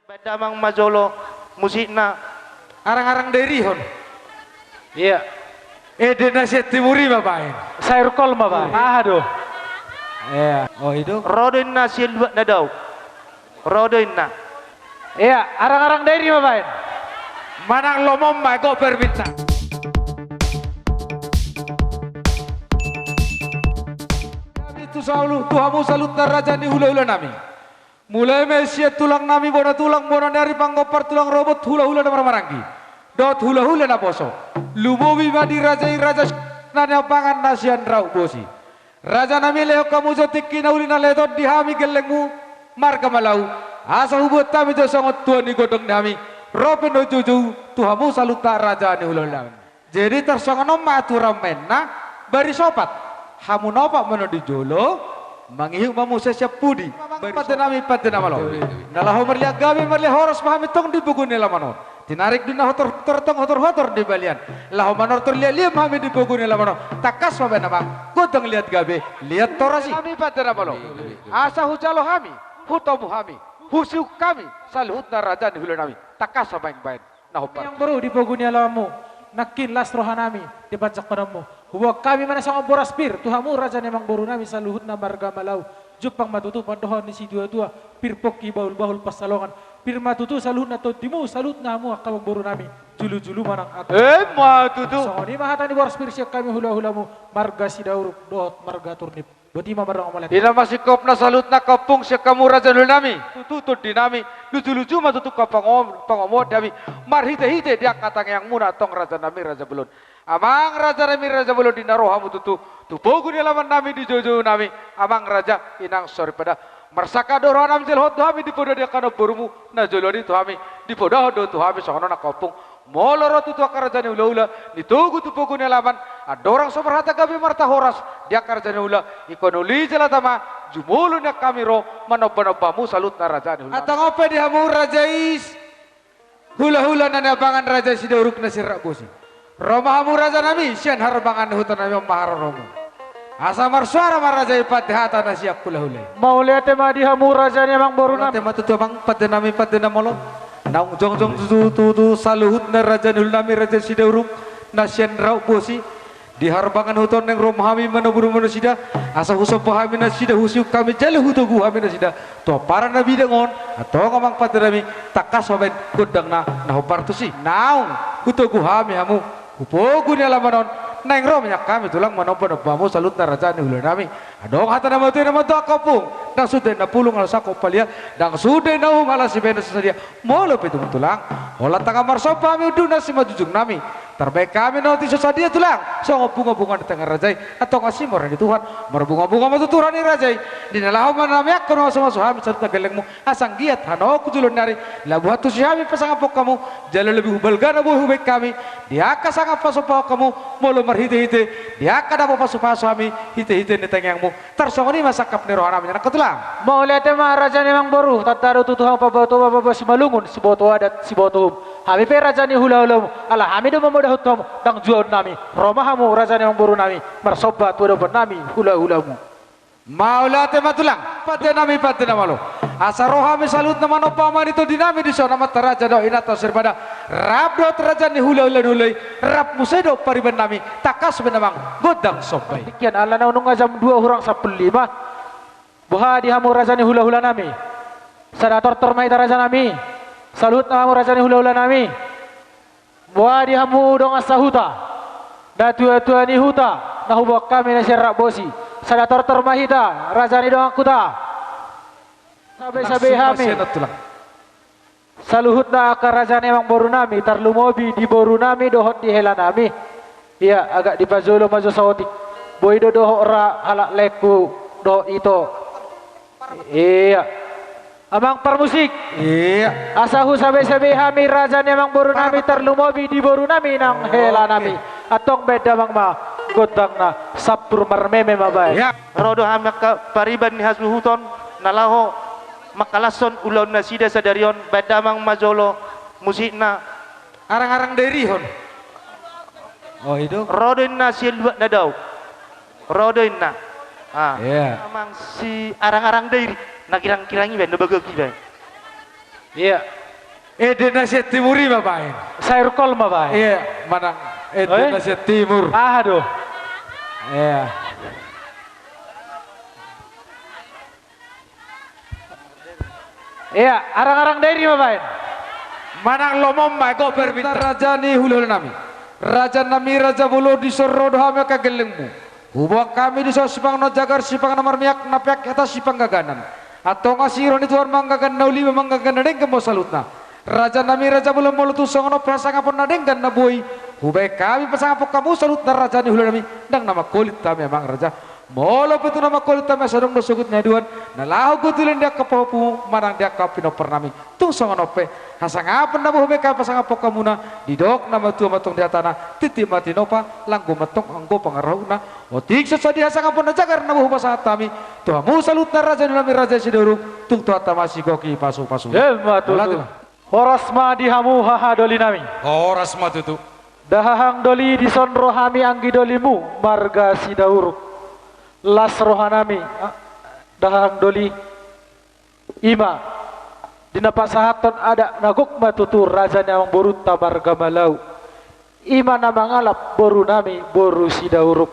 Bedamang majolo musikna Arang-arang dari hon. Iya. Ede nasihat timuri bapain. Sayur kol mah Pak. Aduh. Iya. Oh itu. rodoinna silbuat nadau rodoinna Iya, arang-arang dari mah Pak. Manang lomom ba kok berbintang. Itu selalu Tuhamu salut raja ni hula-hula nami. Mulai mesia tulang nami bona dari panggopar tulang robot hula-hula na maranggi. Dot hula-hula na poso. Lumowi madi raja nanya pangan nasian rau bosi. Raja nami leo kamu zotik kinauli na letot dihami gelengmu marga malau. Asa hubut tami jo sangot tuan ni godong nami. Ropen no juju Tuhamu salut raja ni hula-hula. Jadi tersongono maturam menna bari sopat. Hamu nopak meno di jolo mangihu mamu siap pudi pada nama lo nalahu merliak gabi merliak horos pahami tong di bugun nila mano tinarik dina hotor di balian lahu manor terlihat pahami di bugun nila mano takas mabe nama gotong lihat gabi lihat torasi kami pada nama lo asa hujalo hami hutamu hami husiu kami salhut na raja ni hulu nami takas sama yang baik nah Yang baru di pogun nilamamu. Nakin las rohanami dibacak padamu. Huwa kami mana sama boras pir. Tuhamu raja nemang boru nami saluhut na marga malau. Jupang matutu pandohon ni si dua-dua. Pir poki baul-baul pasalongan. Pir matutu saluhut na totimu salut na hamu akabang boru nami. Julu-julu manang aku. matutu So ni mahatan ni boras pir siya kami hula-hulamu. Marga si dauruk dohot marga turnip. Buti marang amalat. Ina masih kop na salut na kapung siya kamu raja hulu nami tutut di nami lucu-lucu matutu ka pangomod nami marhite-hite dia katang yang muna tong raja nami raja belon amang raja nami raja belon di narohamu tutu tupogu di laman nami di jojo nami amang raja inang sorry pada marsaka doro nami jelhot tuhami di podo dia kana borumu na joloni tuhami di podo do tuhami sokono na kapung moloro tutu akarajane ula-ula nitugu tupogu ni laman adorang somerhata gabi marta horas dia akarajane ula ikonuli jelatama jumulu na kamiro manobba-nobbamu salut na rajane ula atang apa di hamu rajais hula-hula na nabangan raja si dauruk na sirak bosi romahamu raja nami sian harbangan hutan nami maharomu asa marsuara marajai padhata na siak hula-hula Mau lihat tema di hamu raja nemang boru nami. tema tutu bang pada namolo naung jong tu saluhut na raja nul nami raja sidauruk nasian rau bosi di harbangan hutan yang romhami manoburu manusida asa husop pahami nasida husiu kami jalu hutugu hami nasida to para nabi dengon atau ngomong pada nami takas waben kudang na partusi naung hutugu hami hamu hupogu ni alamanon neng romnya kami tulang manobba-nobbamu salut na raja ni hulu nami adong hata nama tu nama doa kapung dan sudah na pulung ala sako palia dan sudah na ala si bena sesadia molo pitung tulang olah tangga marsopa kami udah nasi majujung nami terbaik kami nanti sesadia tulang so bunga-bunga di tengah rajai atau ngasih morani Tuhan merbunga-bunga matu Tuhan ni rajai di nalahu manami akon sama suami serta gelengmu asang giat hano kujulun nari labu hatu siami pasang apok kamu jalan lebih hubal gana hubek kami dia kasang apa sopa kamu molo marhite-hite dia kada apa sopa suami hite-hite ni tengangmu tersongoni masakap ni rohana menyana ketulang Mau lihat tema raja nemang boru. Tataru tutuhang pabato si malungun si boto adat si boto. Hami pe raja ni hula-hulamu. Ala hami do mamudah hutam dang jual nami. Romahamu raja nemang boru nami. Marsoba tuado nami hula-hulamu. Maula tema tulang pada nami pada nama lo asa rohami salut nama no paman itu dinami di sana mata raja do inato serpada rap do raja ni hula-hula dulai rap musedo pariban nami takas benamang godang sopai Kian ala na unung jam 2 hurang 15. Buha di hamu raja ni hula-hula nami. Sadator tormai raja nami. Salut na hamu raja ni hula-hula nami. Buha di hamu dong asahuta. Da tua-tua ni huta. Nahubak kami na siarak bosi. Sadator termahita raja ni dong kuta. Sabe-sabe hami. Saluhut na akar raja nemang boru nami. Tarlumobi di boru nami dohot di hela nami. Iya agak di pajolo majo sawoti. Boy do dohot ra halak leku do ito. Iya. Amang permusik. iya Asahu sabe-sabe hami raja nemang boru nami tarlumobi di boru nami nang hela nami. Atong beda mang ma godang na sapur marmeme mabay. ya rodo hamaka pariban ni hasluhuton nalaho makalason ulon nasida sadarion bedamang majolo musikna arang-arang dari hon oh itu rodoinna silbuat nadau rodoinna iya Amang si arang-arang dairi nakirang-kirangi ben bagagi ben Iya. Indonesia Timuri bapain. Sayur kol mah bae. Iya, manang Indonesia Timur. Aduh. Iya. Iya, arang-arang dairi mah bae. Manang lomom bae go berbintar raja ni hulul nami. Raja nami raja bulu di sorodo hame kagelengmu. Hubak kami di sipang no jagar sipang namar miak napiak atas sipang gaganan. Atau ngasih roni tuan manggagan nauli memanggagan nadeng kemo salutna. Raja nami raja bulu molutu songono prasanga pun nadeng gan nabui. Hubak kami pasang apok kamu salutna raja ni hulul nami. Dang nama kulit kami emang raja. Molo itu nama kulit kami sadong no sugut nyaduan. Nalahu kutulen dia kepopu manang dia kapino pernami. Tung songono pe hasang apa nabu hubak kami pasang apok kamu na. Didok nama tua matong di atana. Titi mati nopa langgo matong anggo pangarahuna. Otik sesadi hasang apa na jagar nabu hubak sangat kami. Tuhamu salutna raja ni nami raja siduruk. Tung tuha tamasi goki pasu-pasu. Jelma tutu. Horas ma dihamu haha doli nami. Horas ma tutu. Dahahang doli di son rohami anggi dolimu marga sidauruk. Las rohanami dahang doli ima dina pasahaton ada nagok matutur raja namang boru tabar gamalau ima namang alap boru nami boru sidauruk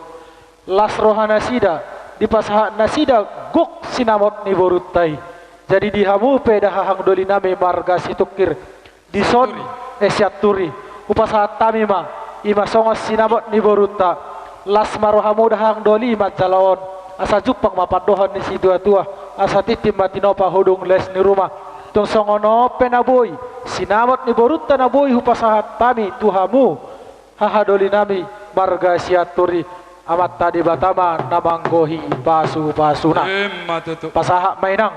las rohana sida di pasahat nasida gok sinamot ni boru tai jadi dihamu pe dahang doli nami marga situkir di son esyaturi upasahat tamima ima songos sinamot ni boru ta las marohamu dahang doli macalaon asa jupang mapadohan ni si tua-tua asa titim matinopa hudung les ni rumah tung songono penaboy sinamot ni boruta naboy hupasahat tami tuhamu haha doli nami marga siaturi amat tadi batama namanggohi pasu-pasuna pasaha mainang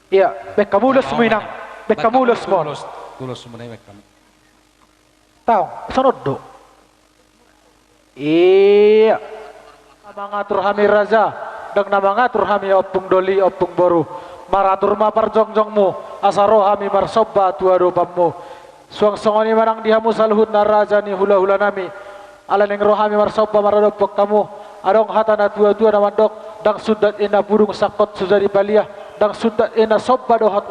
iya bek kamulus mainang bek kamulus mon tulus menewek kami. Tahu, sonod do. Iya. Namangatur hami raja, dang namangatur hami opung doli opung boru. Maratur ma parjongjongmu, asaro hami marsobba tuado pammu. Suang-songoni manang dihamu saluhut na raja ni hula-hula nami. Alaneng rohami marsobba maradopok kamu. Adong hatana tua-tua namandok, dang sudat ina burung sakot sujari baliyah, dang sudat ina sobba dohat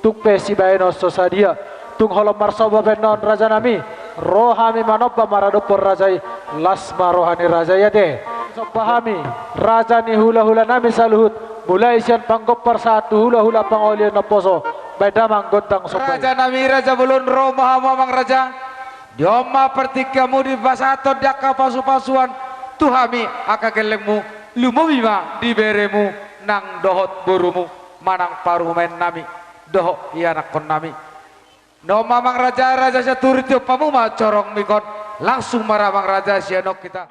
tung pesi baeno sosadia. Tung holom marsoba benon raja nami rohami manobba maradopor rajai lasma rohani raja ya deh sobahami raja ni hula-hula nami saluhut mulai sian panggopar satu hula-hula pangolian naposo beda manggotang sobai Raja nami raja bulun roh mamang raja dioma pertikamu di basato diaka pasu-pasuan tuhami akagelengmu lumumima diberemu nang dohot burumu manang parumen nami dohok ianak kon nami. No mamang raja saturi tiup pamu ma corong mikon langsung maramang raja sianok kita.